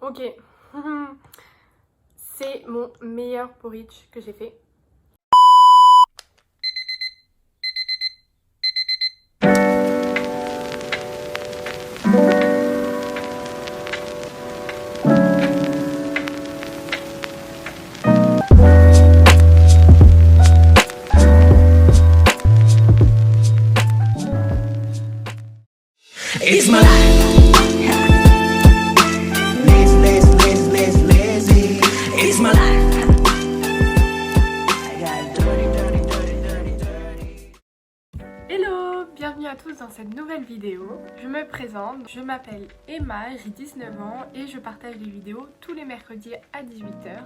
Ok, c'est mon meilleur porridge que j'ai fait. It's my life. Lazy, lazy, lazy, lazy, lazy. It's my life. I got dirty, dirty, dirty, dirty, dirty. Hello, bienvenue à tous dans cette nouvelle vidéo. Je me présente, je m'appelle Emma, j'ai 19 ans et je partage des vidéos tous les mercredis à 18h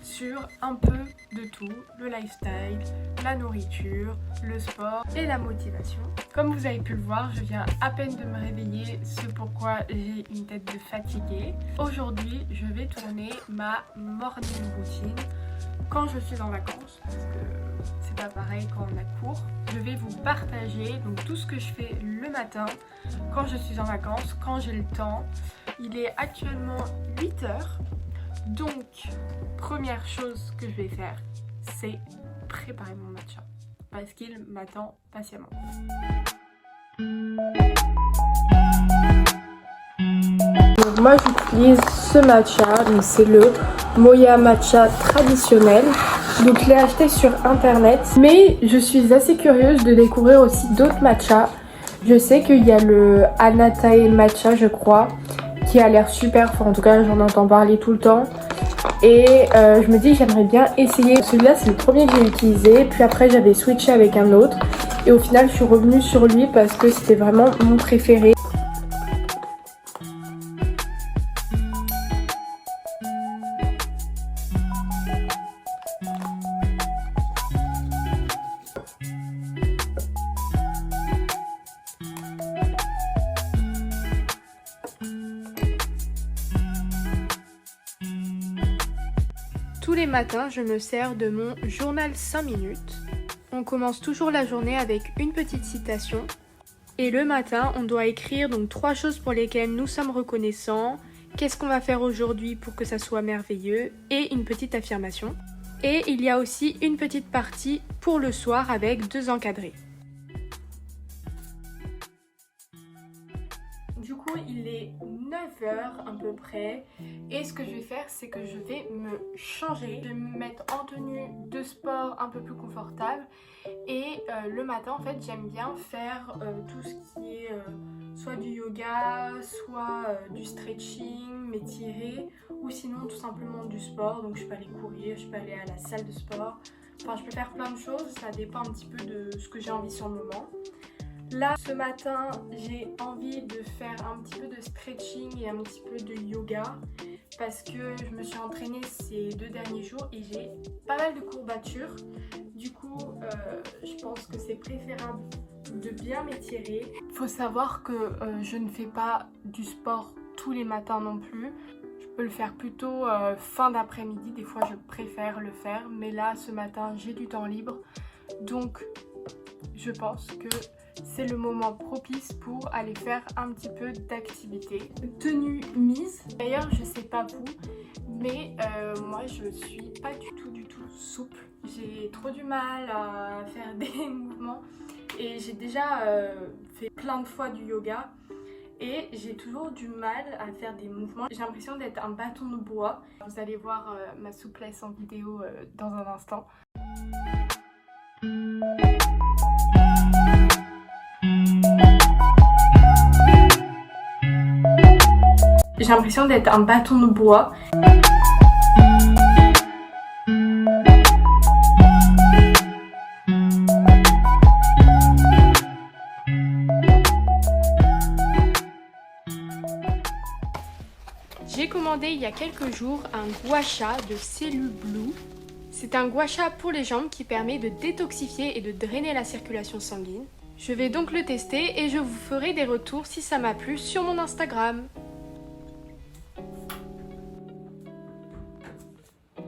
sur un peu de tout, le lifestyle, la nourriture, le sport et la motivation. Comme vous avez pu le voir, je viens à peine de me réveiller, c'est pourquoi j'ai une tête de fatiguée. Aujourd'hui, je vais tourner ma morning routine quand je suis en vacances, parce que c'est pas pareil quand on a cours. Je vais vous partager donc tout ce que je fais le matin quand je suis en vacances, quand j'ai le temps. Il est actuellement 8h, donc première chose que je vais faire, c'est préparer mon matcha, parce qu'il m'attend patiemment. Donc moi j'utilise ce matcha, donc c'est le Moya matcha traditionnel. Donc je l'ai acheté sur internet, mais je suis assez curieuse de découvrir aussi d'autres matchas. Je sais qu'il y a le Anatae matcha, je crois, qui a l'air super fort, en tout cas j'en entends parler tout le temps. Et je me dis que j'aimerais bien essayer. Celui-là c'est le premier que j'ai utilisé, puis après j'avais switché avec un autre. Et au final je suis revenue sur lui parce que c'était vraiment mon préféré. Tous les matins, je me sers de mon journal 5 minutes. On commence toujours la journée avec une petite citation. Et le matin, on doit écrire donc 3 choses pour lesquelles nous sommes reconnaissants, qu'est-ce qu'on va faire aujourd'hui pour que ça soit merveilleux, et une petite affirmation. Et il y a aussi une petite partie pour le soir avec 2 encadrés. Du coup, il est 9h à peu près et ce que je vais faire, c'est que je vais me changer, je vais me mettre en tenue de sport un peu plus confortable et le matin, en fait, j'aime bien faire tout ce qui est soit du yoga, soit du stretching, m'étirer ou sinon tout simplement du sport. Donc je peux aller courir, je peux aller à la salle de sport, enfin je peux faire plein de choses, ça dépend un petit peu de ce que j'ai envie sur le moment. Là, ce matin, j'ai envie de faire un petit peu de stretching et un petit peu de yoga parce que je me suis entraînée ces 2 derniers jours et j'ai pas mal de courbatures. Du coup, je pense que c'est préférable de bien m'étirer. Il faut savoir que je ne fais pas du sport tous les matins non plus. Je peux le faire plutôt fin d'après-midi, des fois je préfère le faire. Mais là, ce matin, j'ai du temps libre. Donc, je pense que c'est le moment propice pour aller faire un petit peu d'activité. Tenue mise. D'ailleurs, je sais pas vous, mais moi je suis pas du tout souple. J'ai trop du mal à faire des mouvements et j'ai déjà fait plein de fois du yoga et j'ai toujours du mal à faire des mouvements. J'ai l'impression d'être un bâton de bois. Vous allez voir ma souplesse en vidéo dans un instant. J'ai l'impression d'être un bâton de bois. J'ai commandé il y a quelques jours un gua sha de Cellu Blue. C'est un gua sha pour les jambes qui permet de détoxifier et de drainer la circulation sanguine. Je vais donc le tester et je vous ferai des retours si ça m'a plu sur mon Instagram.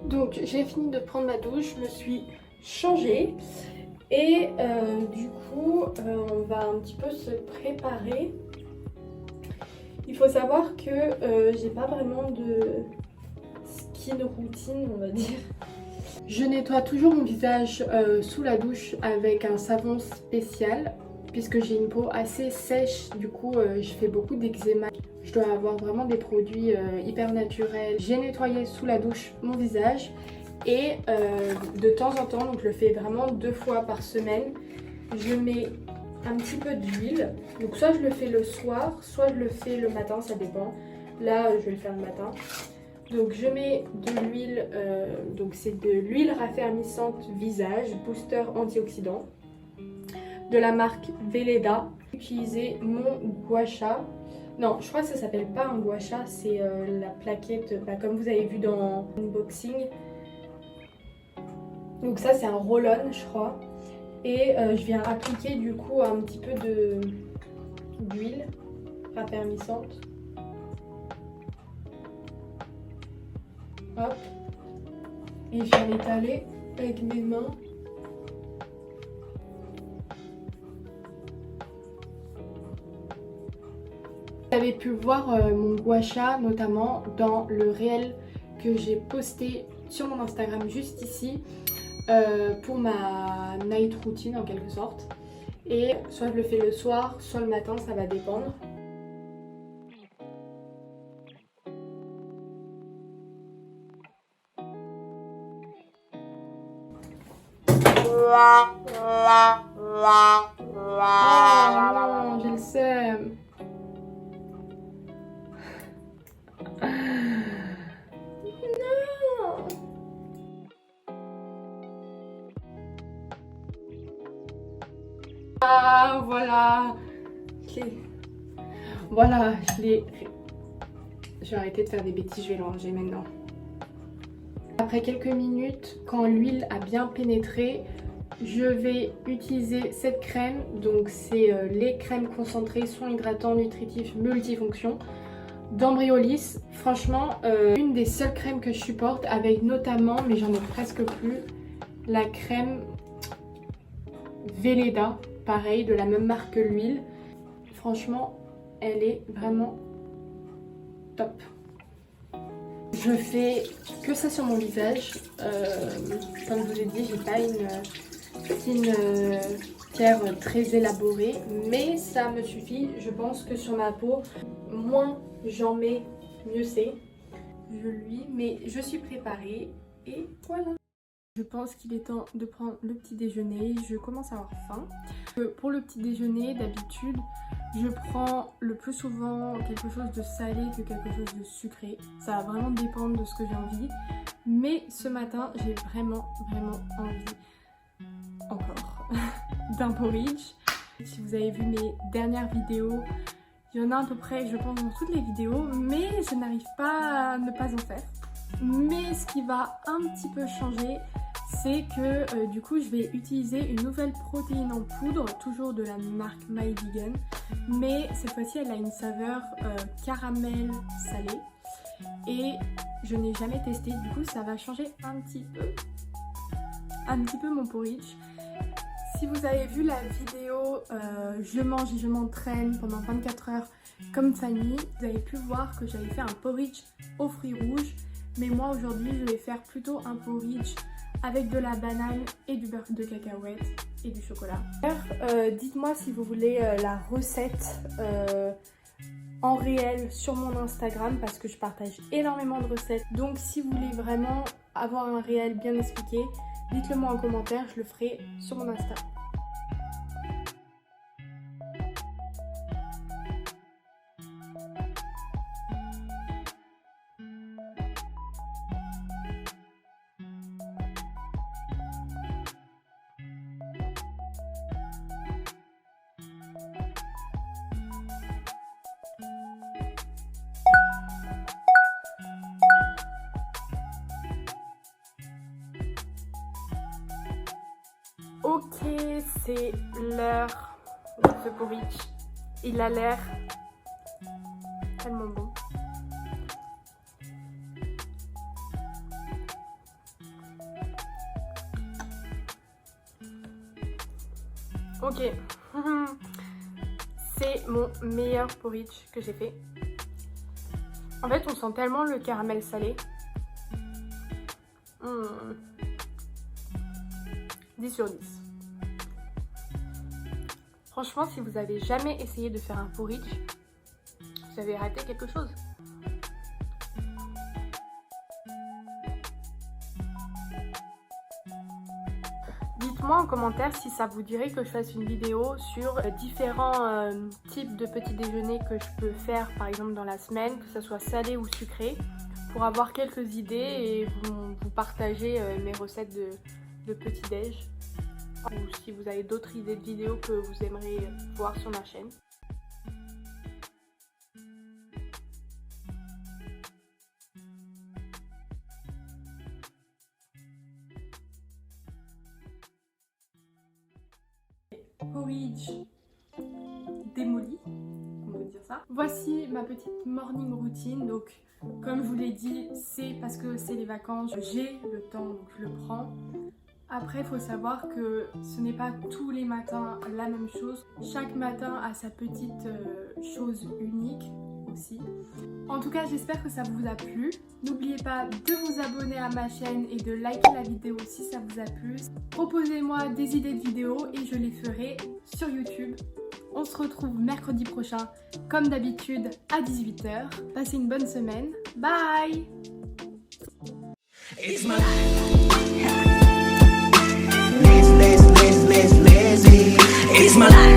Donc j'ai fini de prendre ma douche, je me suis changée et du coup on va un petit peu se préparer. Il faut savoir que j'ai pas vraiment de skin routine, on va dire. Je nettoie toujours mon visage sous la douche avec un savon spécial puisque j'ai une peau assez sèche, du coup je fais beaucoup d'eczéma. Je dois avoir vraiment des produits hyper naturels. J'ai nettoyé sous la douche mon visage et de temps en temps, donc je le fais vraiment 2 fois par semaine, je mets un petit peu d'huile. Donc soit je le fais le soir, soit je le fais le matin, ça dépend. Là je vais le faire le matin. Donc je mets de l'huile, donc c'est de l'huile raffermissante visage, booster antioxydant, de la marque Veleda. Utilisez mon gua sha. Non, je crois que ça s'appelle pas un gua sha, c'est la plaquette, comme vous avez vu dans l'unboxing. Donc ça c'est un roll-on je crois. Et je viens appliquer du coup un petit peu d'huile raffermissante. Hop. Et je viens l'étaler avec mes mains. Vous avez pu voir mon gua sha notamment dans le réel que j'ai posté sur mon Instagram juste ici pour ma night routine en quelque sorte. Et soit je le fais le soir, soit le matin, ça va dépendre. Oh non, j'ai le seum. Non. Ah voilà. Voilà, je l'ai. Je vais arrêter de faire des bêtises, je vais le ranger maintenant. Après quelques minutes, quand l'huile a bien pénétré, je vais utiliser cette crème. Donc c'est les crèmes concentrées, soins hydratants, nutritifs, multifonctions d'Embryolis. Franchement, une des seules crèmes que je supporte, avec notamment, mais j'en ai presque plus, la crème Veleda, pareil, de la même marque que l'huile. Franchement, elle est vraiment top. Je fais que ça sur mon visage. Comme je vous l'ai dit, j'ai pas une pierre très élaborée, mais ça me suffit. Je pense que sur ma peau, moins j'en mets, mieux c'est. Je lui, mais je suis préparée et voilà. Je pense qu'il est temps de prendre le petit déjeuner. Je commence à avoir faim. Pour le petit déjeuner, d'habitude, je prends le plus souvent quelque chose de salé que quelque chose de sucré. Ça va vraiment dépendre de ce que j'ai envie. Mais ce matin, j'ai vraiment envie, encore, d'un porridge. Si vous avez vu mes dernières vidéos, il y en a à peu près, je pense, dans toutes les vidéos. Mais je n'arrive pas à ne pas en faire. Mais ce qui va un petit peu changer, c'est que du coup je vais utiliser une nouvelle protéine en poudre, toujours de la marque My Vegan, mais cette fois-ci elle a une saveur caramel salé et je n'ai jamais testé, du coup ça va changer un petit peu mon porridge. Si vous avez vu la vidéo je mange et je m'entraîne pendant 24 heures comme Fanny, vous avez pu voir que j'avais fait un porridge aux fruits rouges, mais moi aujourd'hui je vais faire plutôt un porridge avec de la banane et du beurre de cacahuète et du chocolat. Dites-moi si vous voulez la recette en réel sur mon Instagram parce que je partage énormément de recettes. Donc si vous voulez vraiment avoir un réel bien expliqué, dites-le moi en commentaire, je le ferai sur mon Insta. Ok, c'est l'heure de ce porridge. Il a l'air tellement bon. Ok, c'est mon meilleur porridge que j'ai fait. En fait, on sent tellement le caramel salé. 10 sur 10. Franchement, si vous avez jamais essayé de faire un porridge, vous avez raté quelque chose. Dites-moi en commentaire si ça vous dirait que je fasse une vidéo sur différents types de petits déjeuners que je peux faire par exemple dans la semaine, que ce soit salé ou sucré, pour avoir quelques idées et vous partager mes recettes de petit déj. Ou si vous avez d'autres idées de vidéos que vous aimeriez voir sur ma chaîne. Porridge démoli, on peut dire ça. Voici ma petite morning routine. Donc comme je vous l'ai dit, c'est parce que c'est les vacances, j'ai le temps donc je le prends. Après il faut savoir que ce n'est pas tous les matins la même chose. Chaque matin a sa petite chose unique aussi. En tout cas j'espère que ça vous a plu. N'oubliez pas de vous abonner à ma chaîne et de liker la vidéo si ça vous a plu. Proposez-moi des idées de vidéos et je les ferai sur YouTube. On se retrouve mercredi prochain comme d'habitude à 18 h. Passez une bonne semaine. Bye! It's my life. Lazy, lazy, lazy, lazy, lazy. It's my life.